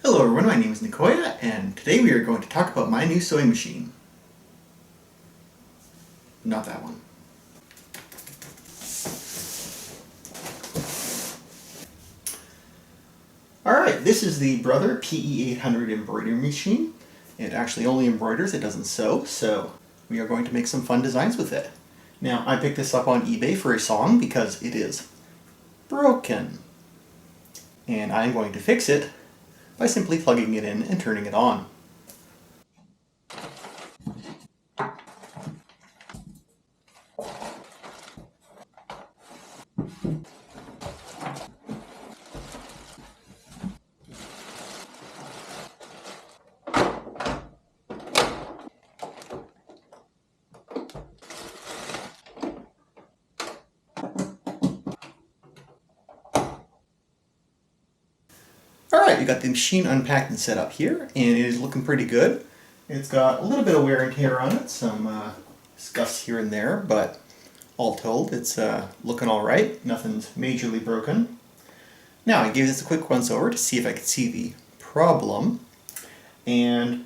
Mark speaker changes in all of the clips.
Speaker 1: Hello everyone, my name is Nicoya, and today we are going to talk about my new sewing machine. Not that one. Alright, this is the Brother PE800 embroidery machine. It actually only embroiders, it doesn't sew, so we are going to make some fun designs with it. Now, I picked this up on eBay for a song because it is broken. And I'm going to fix it by simply plugging it in and turning it on. Alright, we got the machine unpacked and set up here, and it is looking pretty good. It's got a little bit of wear and tear on it, some scuffs here and there, but all told, it's looking alright. Nothing's majorly broken. Now, I gave this a quick once over to see if I could see the problem, and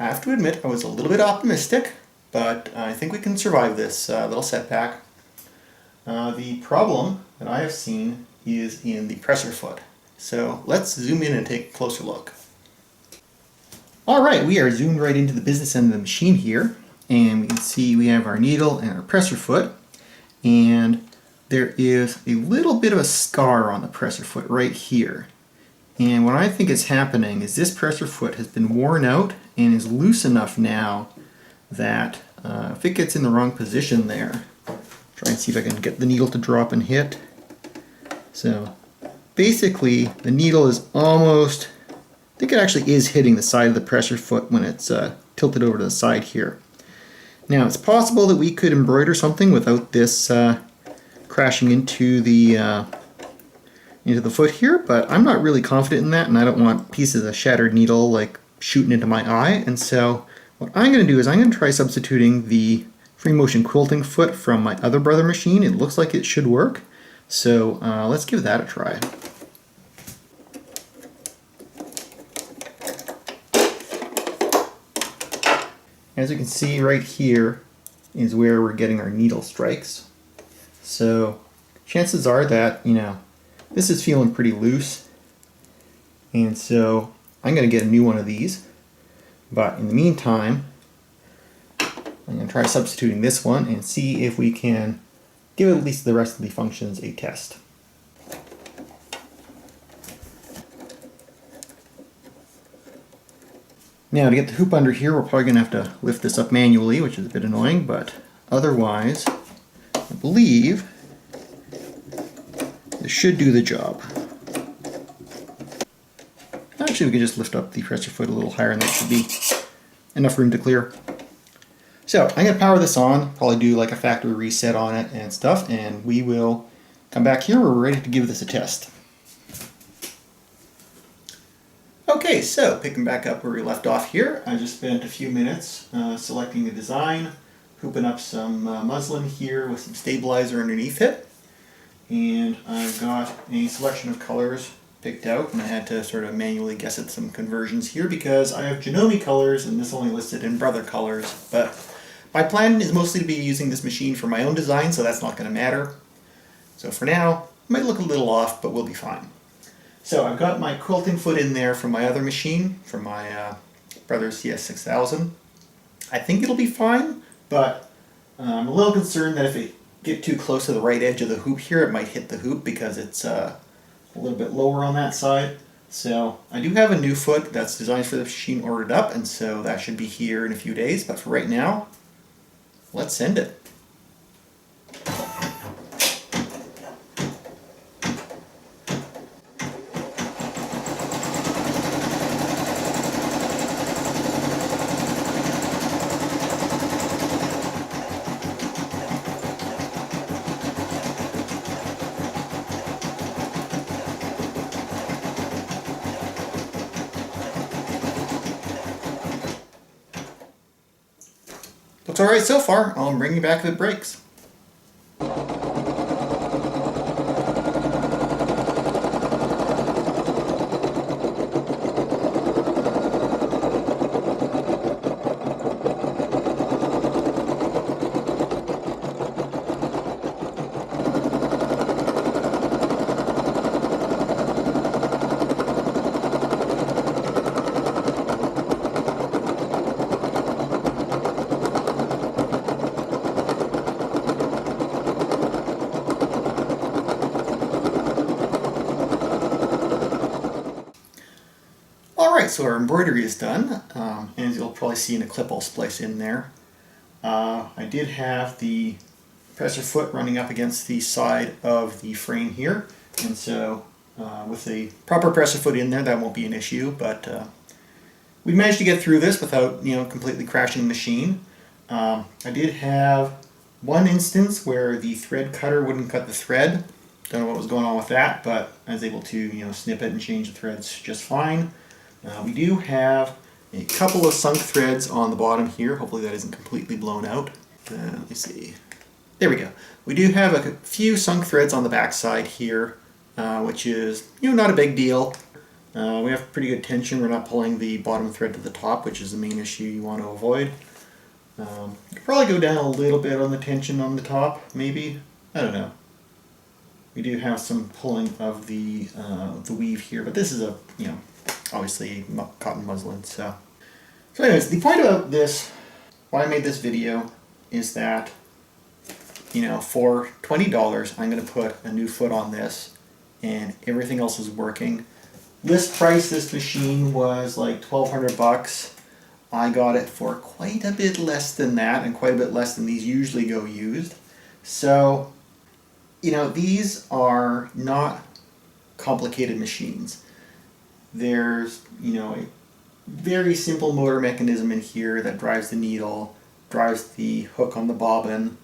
Speaker 1: I have to admit I was a little bit optimistic, but I think we can survive this little setback. The problem that I have seen is in the presser foot. So let's zoom in and take a closer look. Alright, we are zoomed right into the business end of the machine here, and we can see we have our needle and our presser foot, and there is a little bit of a scar on the presser foot right here. And what I think is happening is this presser foot has been worn out and is loose enough now that if it gets in the wrong position there, try and see if I can get the needle to drop and hit. So basically the needle is almost, I think it actually is hitting the side of the presser foot when it's tilted over to the side here. Now it's possible that we could embroider something without this crashing into the foot here, but I'm not really confident in that, and I don't want pieces of shattered needle like shooting into my eye. And so what I'm going to do is I'm going to try substituting the free motion quilting foot from my other Brother machine. It looks like it should work. So let's give that a try. As you can see right here is where we're getting our needle strikes. So chances are that, this is feeling pretty loose. And so I'm going to get a new one of these. But in the meantime, I'm going to try substituting this one and see if we can give at least the rest of the functions a test. Now to get the hoop under here, we're probably going to have to lift this up manually, which is a bit annoying, but otherwise, I believe this should do the job. Actually, we can just lift up the presser foot a little higher and that should be enough room to clear. So I'm going to power this on, probably do like a factory reset on it and stuff, and we will come back here. We're ready to give this a test. Okay, so picking back up where we left off here, I just spent a few minutes selecting the design, hooping up some muslin here with some stabilizer underneath it, and I've got a selection of colors picked out, and I had to sort of manually guess at some conversions here because I have Janome colors and this only listed in Brother colors, but my plan is mostly to be using this machine for my own design, so that's not going to matter. So for now, it might look a little off, but we'll be fine. So I've got my quilting foot in there from my other machine, from my Brother CS6000. I think it'll be fine, but I'm a little concerned that if it get too close to the right edge of the hoop here, it might hit the hoop because it's a little bit lower on that side. So I do have a new foot that's designed for the machine ordered up, and so that should be here in a few days, but for right now, let's send it. Looks alright so far. I'll bring you back if it breaks. Alright, so our embroidery is done, and as you'll probably see in a clip I'll splice in there. I did have the presser foot running up against the side of the frame here, and so with the proper presser foot in there that won't be an issue, but we managed to get through this without completely crashing the machine. I did have one instance where the thread cutter wouldn't cut the thread. Don't know what was going on with that, but I was able to snip it and change the threads just fine. We do have a couple of sunk threads on the bottom here. Hopefully that isn't completely blown out. Let me see. There we go. We do have a few sunk threads on the back side here, which is not a big deal. We have pretty good tension. We're not pulling the bottom thread to the top, which is the main issue you want to avoid. You could probably go down a little bit on the tension on the top, maybe. I don't know. We do have some pulling of the weave here, but this is a obviously cotton muslin. So anyways, the point about this, why I made this video, is that for $20 I'm going to put a new foot on this, and everything else is working. List price this machine was like $1,200. I got it for quite a bit less than that, and quite a bit less than these usually go used. So these are not complicated machines. There's a very simple motor mechanism in here that drives the needle, drives the hook on the bobbin.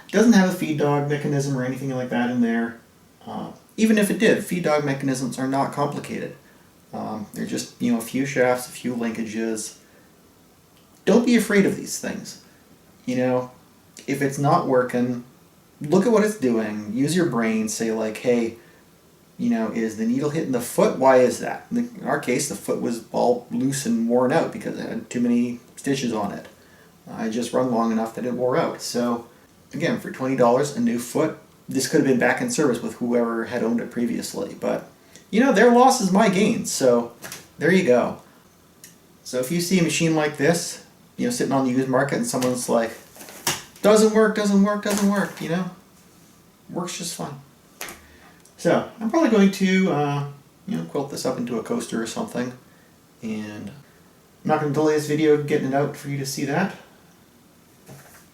Speaker 1: It doesn't have a feed dog mechanism or anything like that in there. Even if it did, feed dog mechanisms are not complicated. They're just a few shafts, a few linkages. Don't be afraid of these things. If it's not working, look at what it's doing. Use your brain. Say like, hey, is the needle hitting the foot? Why is that? In our case, the foot was all loose and worn out because it had too many stitches on it. I just run long enough that it wore out. So again, for $20, a new foot, this could have been back in service with whoever had owned it previously. But their loss is my gain. So there you go. So if you see a machine like this, sitting on the used market, and someone's like, doesn't work, works just fine. So I'm probably going to quilt this up into a coaster or something, and I'm not going to delay this video getting it out for you to see that.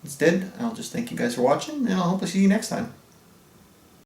Speaker 1: Instead, I'll just thank you guys for watching, and I'll hopefully see you next time.